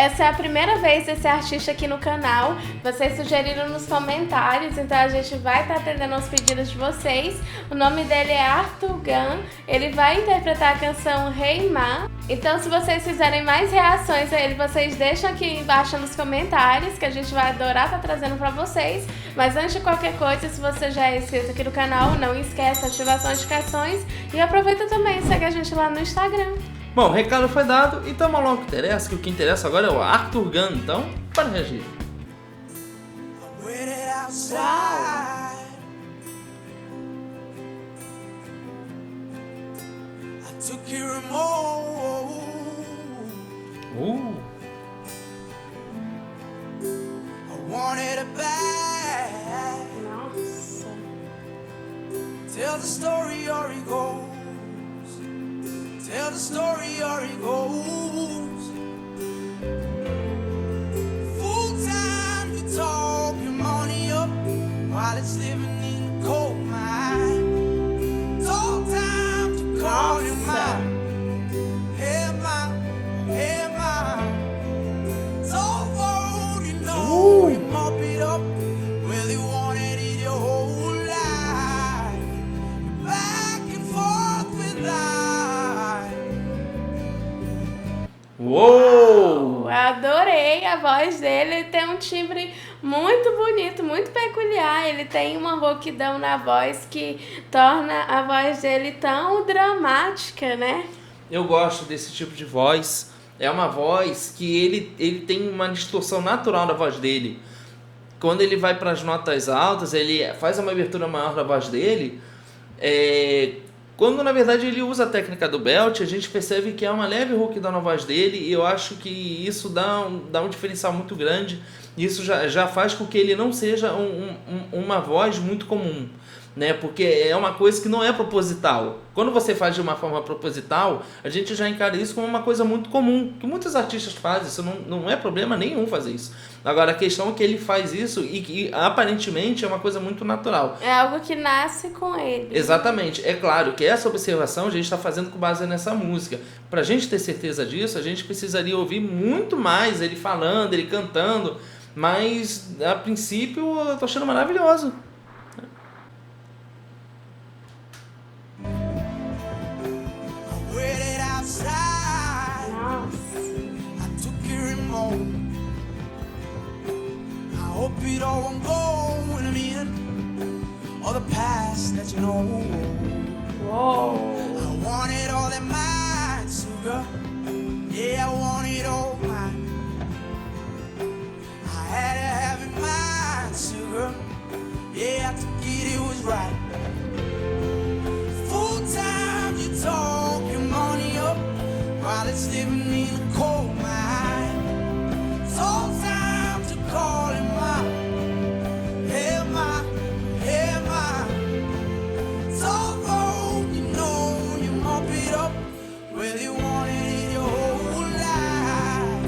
essa é a primeira vez desse artista aqui no canal. Vocês sugeriram nos comentários, então a gente vai estar atendendo aos pedidos de vocês. O nome dele é Arthur Gun. Ele vai interpretar a canção Rei Ma. Então, se vocês fizerem mais reações a ele, vocês deixam aqui embaixo nos comentários, que a gente vai adorar estar trazendo pra vocês. Mas antes de qualquer coisa, se você já é inscrito aqui no canal, não esquece de ativar as notificações e aproveita também e segue a gente lá no Instagram. Bom, o recado foi dado, então vamos logo que interessa, que o que interessa agora é o Arthur Gun, então, para reagir. Nossa. Tell the story or he goes. Tell the story or he goes. Full time you talk your money up while it's living in a coal mine. It's all time to call him mine. Hey mine, hey mine. It's all for you know you mop it up. Well you wanted it your whole life. You're back and forth with life. Uou! Eu adorei a voz dele, ele tem um timbre muito bonito, muito peculiar. Ele tem uma rouquidão na voz que torna a voz dele tão dramática, né? Eu gosto desse tipo de voz. É uma voz que ele tem uma distorção natural da voz dele. Quando ele vai para as notas altas, ele faz uma abertura maior da voz dele. Quando na verdade ele usa a técnica do belt, a gente percebe que há uma leve rouquidão na voz dele, e eu acho que isso dá um diferencial muito grande. Isso já faz com que ele não seja uma voz muito comum, né? Porque é uma coisa que não é proposital. Quando você faz de uma forma proposital, a gente já encara isso como uma coisa muito comum, que muitos artistas fazem. Isso não é problema nenhum fazer isso. Agora, a questão é que ele faz isso e que aparentemente é uma coisa muito natural. É algo que nasce com ele. Exatamente. É claro que essa observação a gente está fazendo com base nessa música. Para a gente ter certeza disso, a gente precisaria ouvir muito mais ele falando, ele cantando. Mas, a princípio, eu tô achando maravilhoso. Waited outside. Nossa. I took your remote. I hope you don't go in a minute. All the past that you know. Uou. I wanted all that mine, sugar. Yeah, I want it all mine. I had to have it mine, sugar. Yeah, I took it was right. Full time you talk your money up while it's living in a coal mine. It's all time to call him mine. Hey mine, hey mine. It's all for you know you mop it up. Well you wanted it your whole life.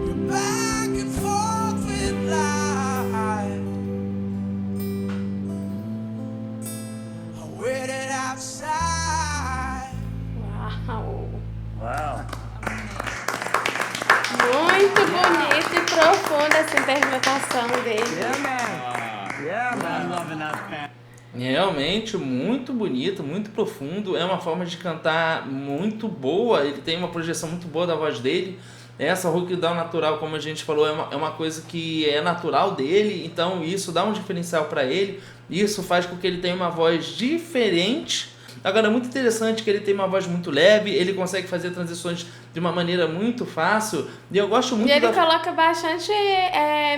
You're back and forth with life. I waited outside. Uau. Muito bonita e profunda essa interpretação dele. Realmente muito bonito, muito profundo. É uma forma de cantar muito boa. Ele tem uma projeção muito boa da voz dele. Essa rouquidão natural, como a gente falou, é uma coisa que é natural dele. Então isso dá um diferencial para ele. Isso faz com que ele tenha uma voz diferente. Agora, é muito interessante que ele tem uma voz muito leve, ele consegue fazer transições de uma maneira muito fácil, e eu gosto muito E ele coloca bastante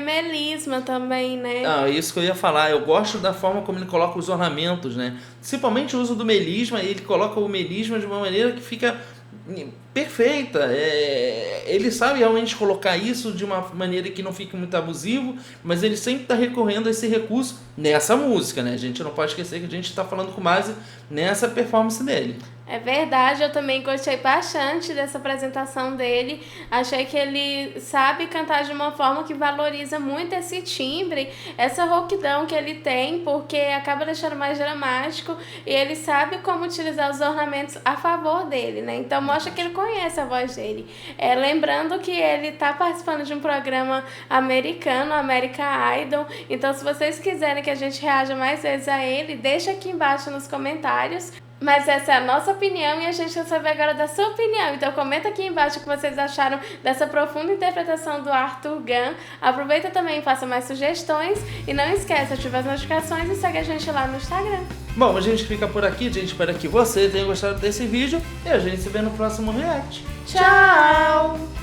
melisma também, né? Ah, isso que eu ia falar, eu gosto da forma como ele coloca os ornamentos, né? Principalmente o uso do melisma, ele coloca o melisma de uma maneira que fica perfeita. Ele sabe realmente colocar isso de uma maneira que não fique muito abusivo, mas ele sempre está recorrendo a esse recurso nessa música, né? A gente não pode esquecer que a gente está falando com base nessa performance dele. É verdade, eu também gostei bastante dessa apresentação dele. Achei que ele sabe cantar de uma forma que valoriza muito esse timbre, essa rouquidão que ele tem, porque acaba deixando mais dramático, e ele sabe como utilizar os ornamentos a favor dele, né? Então mostra que ele reconhece a voz dele. Lembrando que ele tá participando de um programa americano, American Idol. Então, se vocês quiserem que a gente reaja mais vezes a ele, deixa aqui embaixo nos comentários. Mas essa é a nossa opinião e a gente quer saber agora da sua opinião. Então comenta aqui embaixo o que vocês acharam dessa profunda interpretação do Arthur Gunn. Aproveita também e faça mais sugestões. E não esqueça, ativa as notificações e segue a gente lá no Instagram. Bom, a gente fica por aqui, gente. Espero que você tenha gostado desse vídeo e a gente se vê no próximo react. Tchau!